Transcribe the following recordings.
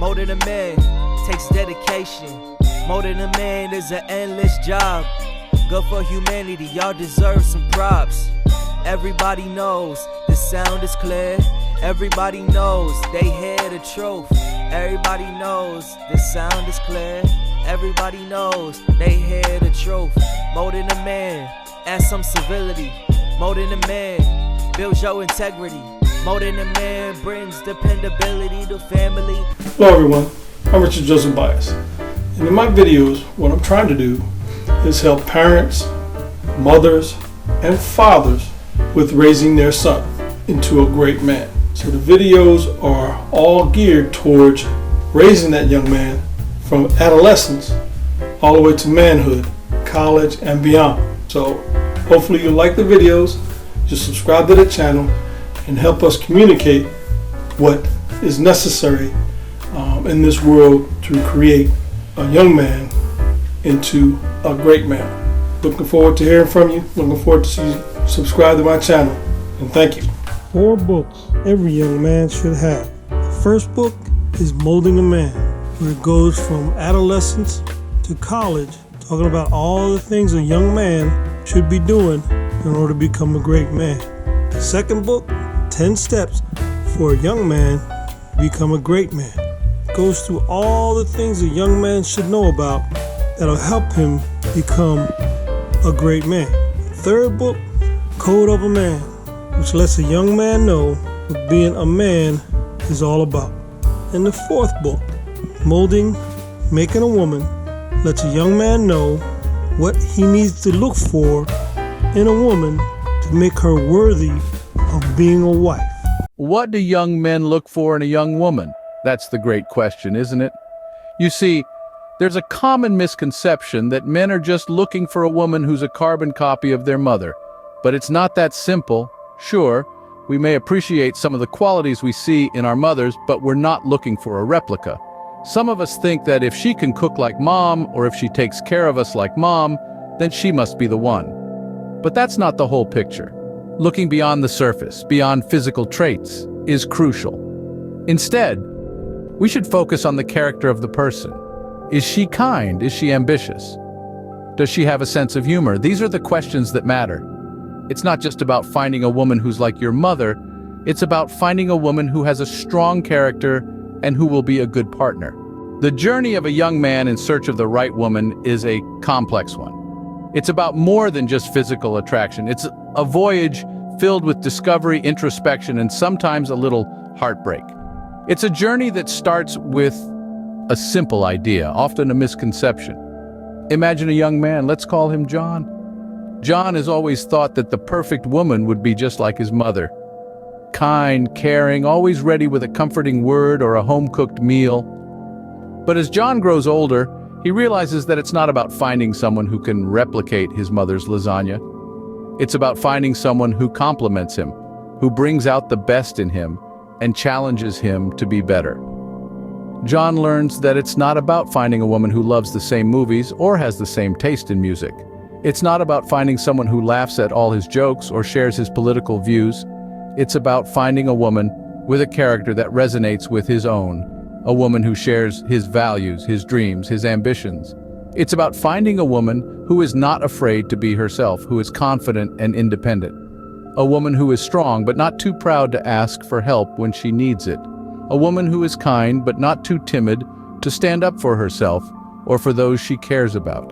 More than a man takes dedication. More than a man is an endless job. Good for humanity, y'all deserve some props. Everybody knows the sound is clear. Everybody knows they hear the truth. Everybody knows the sound is clear. Everybody knows they hear the truth. More than a man, add some civility. More than a man, builds your integrity. More than a man, brings dependability to family. Hello everyone, I'm Richard Joseph Bias. And in my videos, what I'm trying to do is help parents, mothers, and fathers with raising their son into a great man. So the videos are all geared towards raising that young man from adolescence all the way to manhood, college, and beyond. So hopefully you like the videos, just subscribe to the channel, and help us communicate what is necessary in this world to create a young man into a great man. Looking forward to hearing from you. Looking forward to see you subscribe to my channel. And thank you. 4 books every young man should have. The first book is Molding a Man, where it goes from adolescence to college, talking about all the things a young man should be doing in order to become a great man. The second book, 10 Steps for a Young Man to Become a Great Man, goes through all the things a young man should know about that'll help him become a great man. The third book, Code of a Man, which lets a young man know what being a man is all about. And the fourth book, Molding, Making a Woman, lets a young man know what he needs to look for in a woman to make her worthy of being a wife. What do young men look for in a young woman? That's the great question, isn't it? You see, there's a common misconception that men are just looking for a woman who's a carbon copy of their mother. But it's not that simple. Sure, we may appreciate some of the qualities we see in our mothers, but we're not looking for a replica. Some of us think that if she can cook like mom, or if she takes care of us like mom, then she must be the one. But that's not the whole picture. Looking beyond the surface, beyond physical traits, is crucial. Instead, we should focus on the character of the person. Is she kind? Is she ambitious? Does she have a sense of humor? These are the questions that matter. It's not just about finding a woman who's like your mother, it's about finding a woman who has a strong character and who will be a good partner. The journey of a young man in search of the right woman is a complex one. It's about more than just physical attraction. It's a voyage filled with discovery, introspection, and sometimes a little heartbreak. It's a journey that starts with a simple idea, often a misconception. Imagine a young man, let's call him John. John has always thought that the perfect woman would be just like his mother. Kind, caring, always ready with a comforting word or a home-cooked meal. But as John grows older, he realizes that it's not about finding someone who can replicate his mother's lasagna. It's about finding someone who compliments him, who brings out the best in him and challenges him to be better. John learns that it's not about finding a woman who loves the same movies or has the same taste in music. It's not about finding someone who laughs at all his jokes or shares his political views. It's about finding a woman with a character that resonates with his own, a woman who shares his values, his dreams, his ambitions. It's about finding a woman who is not afraid to be herself, who is confident and independent. A woman who is strong but not too proud to ask for help when she needs it. A woman who is kind but not too timid to stand up for herself or for those she cares about.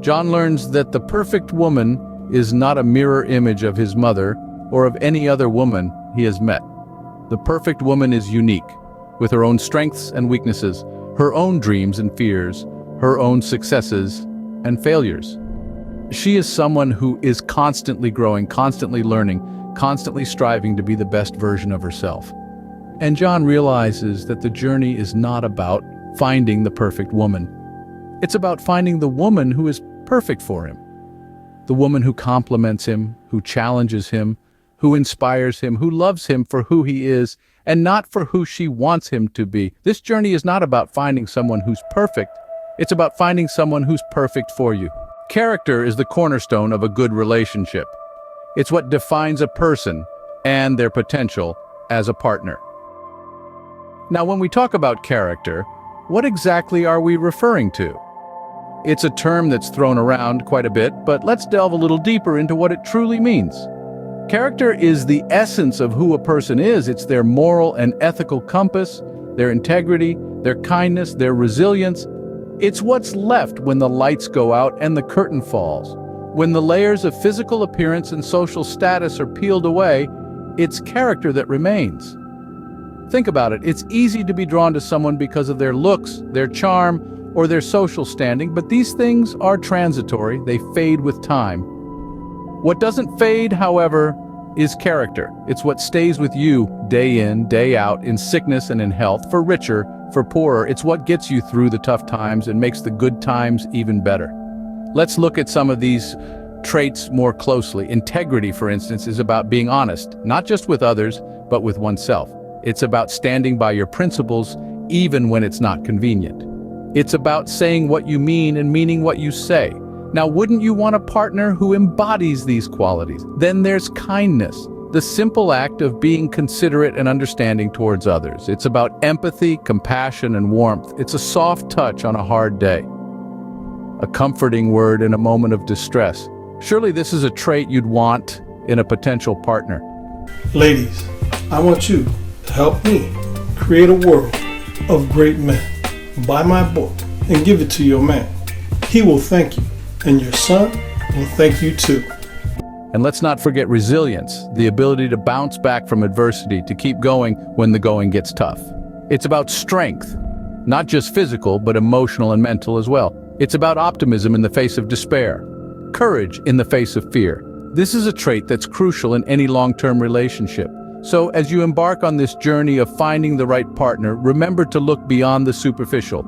John learns that the perfect woman is not a mirror image of his mother or of any other woman he has met. The perfect woman is unique, with her own strengths and weaknesses, her own dreams and fears, her own successes and failures. She is someone who is constantly growing, constantly learning, constantly striving to be the best version of herself. And John realizes that the journey is not about finding the perfect woman. It's about finding the woman who is perfect for him. The woman who compliments him, who challenges him, who inspires him, who loves him for who he is, and not for who she wants him to be. This journey is not about finding someone who's perfect. It's about finding someone who's perfect for you. Character is the cornerstone of a good relationship. It's what defines a person and their potential as a partner. Now, when we talk about character, what exactly are we referring to? It's a term that's thrown around quite a bit, but let's delve a little deeper into what it truly means. Character is the essence of who a person is. It's their moral and ethical compass, their integrity, their kindness, their resilience. It's what's left when the lights go out and the curtain falls. When the layers of physical appearance and social status are peeled away, it's character that remains. Think about it. It's easy to be drawn to someone because of their looks, their charm, or their social standing, but these things are transitory. They fade with time. What doesn't fade, however, is character. It's what stays with you day in, day out, in sickness and in health, for richer, for poorer. It's what gets you through the tough times and makes the good times even better. Let's look at some of these traits more closely. Integrity, for instance, is about being honest, not just with others, but with oneself. It's about standing by your principles, even when it's not convenient. It's about saying what you mean and meaning what you say. Now, wouldn't you want a partner who embodies these qualities? Then there's kindness, the simple act of being considerate and understanding towards others. It's about empathy, compassion, and warmth. It's a soft touch on a hard day, a comforting word in a moment of distress. Surely this is a trait you'd want in a potential partner. Ladies, I want you to help me create a world of great men. Buy my book and give it to your man. He will thank you, and your son will thank you too. And let's not forget resilience, the ability to bounce back from adversity, to keep going when the going gets tough. It's about strength, not just physical, but emotional and mental as well. It's about optimism in the face of despair, courage in the face of fear. This is a trait that's crucial in any long-term relationship. So as you embark on this journey of finding the right partner, remember to look beyond the superficial.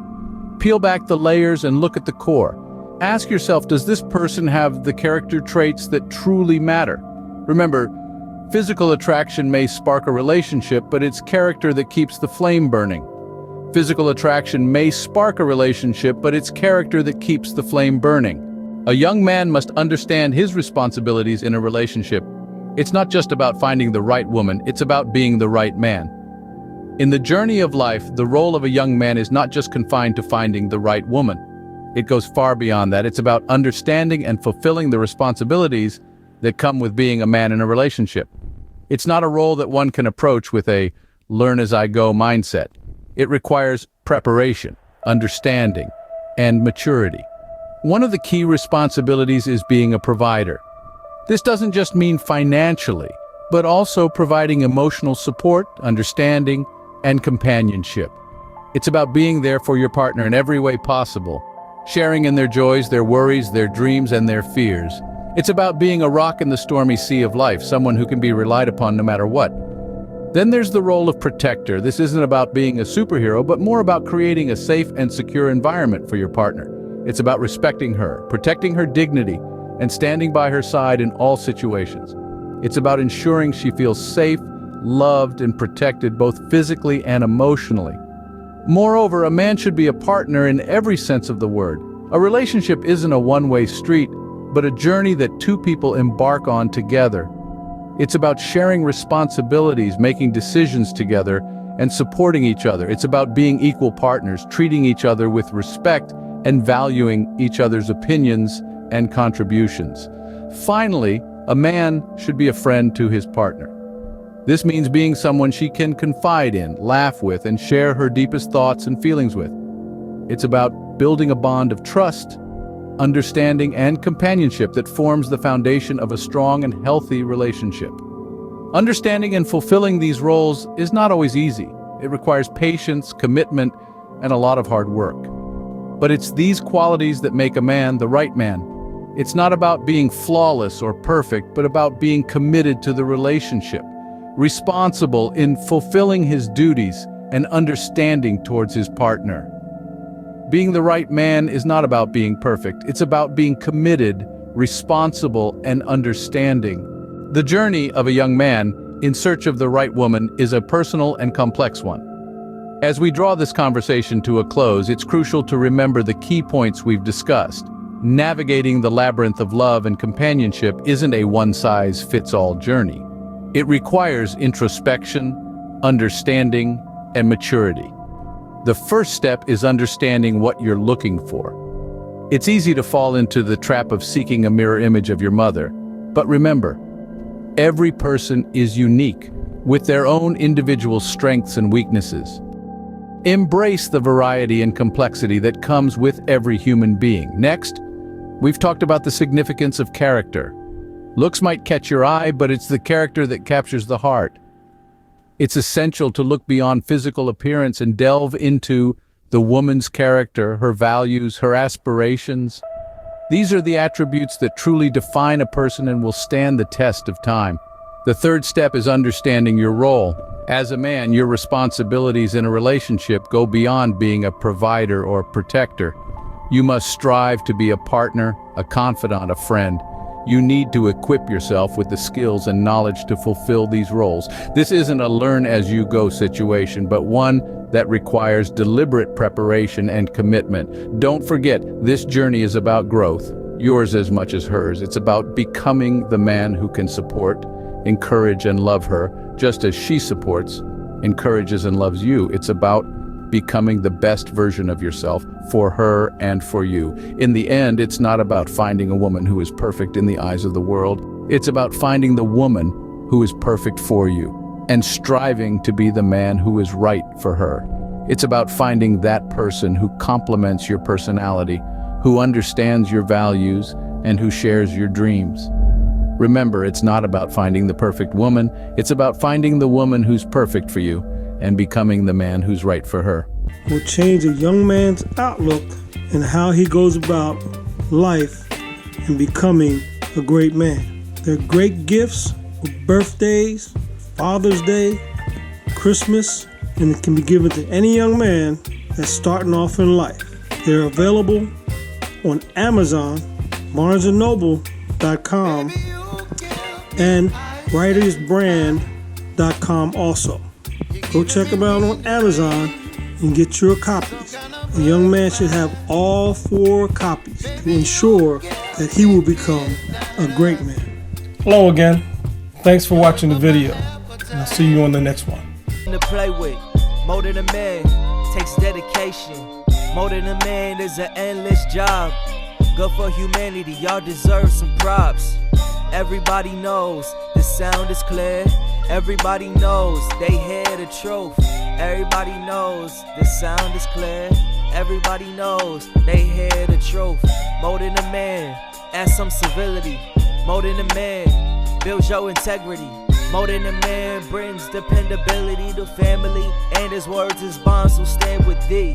Peel back the layers and look at the core. Ask yourself, does this person have the character traits that truly matter? Remember, physical attraction may spark a relationship, but it's character that keeps the flame burning. Physical attraction may spark a relationship, but it's character that keeps the flame burning. A young man must understand his responsibilities in a relationship. It's not just about finding the right woman, it's about being the right man. In the journey of life, the role of a young man is not just confined to finding the right woman. It goes far beyond that. It's about understanding and fulfilling the responsibilities that come with being a man in a relationship. It's not a role that one can approach with a learn-as-I-go mindset. It requires preparation, understanding, and maturity. One of the key responsibilities is being a provider. This doesn't just mean financially, but also providing emotional support, understanding, and companionship. It's about being there for your partner in every way possible, sharing in their joys, their worries, their dreams, and their fears. It's about being a rock in the stormy sea of life, someone who can be relied upon no matter what. Then there's the role of protector. This isn't about being a superhero, but more about creating a safe and secure environment for your partner. It's about respecting her, protecting her dignity, and standing by her side in all situations. It's about ensuring she feels safe, loved, and protected both physically and emotionally. Moreover, a man should be a partner in every sense of the word. A relationship isn't a one-way street, but a journey that two people embark on together. It's about sharing responsibilities, making decisions together, and supporting each other. It's about being equal partners, treating each other with respect, and valuing each other's opinions and contributions. Finally, a man should be a friend to his partner. This means being someone she can confide in, laugh with, and share her deepest thoughts and feelings with. It's about building a bond of trust, understanding, and companionship that forms the foundation of a strong and healthy relationship. Understanding and fulfilling these roles is not always easy. It requires patience, commitment, and a lot of hard work. But it's these qualities that make a man the right man. It's not about being flawless or perfect, but about being committed to the relationship, responsible in fulfilling his duties, and understanding towards his partner. Being the right man is not about being perfect. It's about being committed, responsible, and understanding. The journey of a young man in search of the right woman is a personal and complex one. As we draw this conversation to a close, it's crucial to remember the key points we've discussed. Navigating the labyrinth of love and companionship isn't a one-size-fits-all journey. It requires introspection, understanding, and maturity. The first step is understanding what you're looking for. It's easy to fall into the trap of seeking a mirror image of your mother, but remember, every person is unique, with their own individual strengths and weaknesses. Embrace the variety and complexity that comes with every human being. Next, we've talked about the significance of character. Looks might catch your eye, but it's the character that captures the heart. It's essential to look beyond physical appearance and delve into the woman's character, her values, her aspirations. These are the attributes that truly define a person and will stand the test of time. The third step is understanding your role. As a man, your responsibilities in a relationship go beyond being a provider or protector. You must strive to be a partner, a confidant, a friend. You need to equip yourself with the skills and knowledge to fulfill these roles. This isn't a learn-as-you-go situation, but one that requires deliberate preparation and commitment. Don't forget, this journey is about growth, yours as much as hers. It's about becoming the man who can support, encourage, and love her, just as she supports, encourages, and loves you. It's about becoming the best version of yourself for her and for you. In the end, it's not about finding a woman who is perfect in the eyes of the world. It's about finding the woman who is perfect for you and striving to be the man who is right for her. It's about finding that person who complements your personality, who understands your values, and who shares your dreams. Remember, it's not about finding the perfect woman. It's about finding the woman who's perfect for you and becoming the man who's right for her. Will change a young man's outlook and how he goes about life and becoming a great man. They're great gifts with birthdays, Father's Day, Christmas, and it can be given to any young man that's starting off in life. They're available on Amazon, BarnesandNoble.com, and WritersBrand.com also. Go check them out on Amazon and get your copies. A young man should have all 4 copies to ensure that he will become a great man. Hello again. Thanks for watching the video. And I'll see you on the next one. To play with, more than a man takes dedication. More than a man is an endless job. Good for humanity, y'all deserve some props. Everybody knows the sound is clear. Everybody knows they hear the truth. Everybody knows the sound is clear. Everybody knows they hear the truth. More than a man, add some civility. More than a man, builds your integrity. More than a man brings dependability to family, and his words is bonds will stand with thee.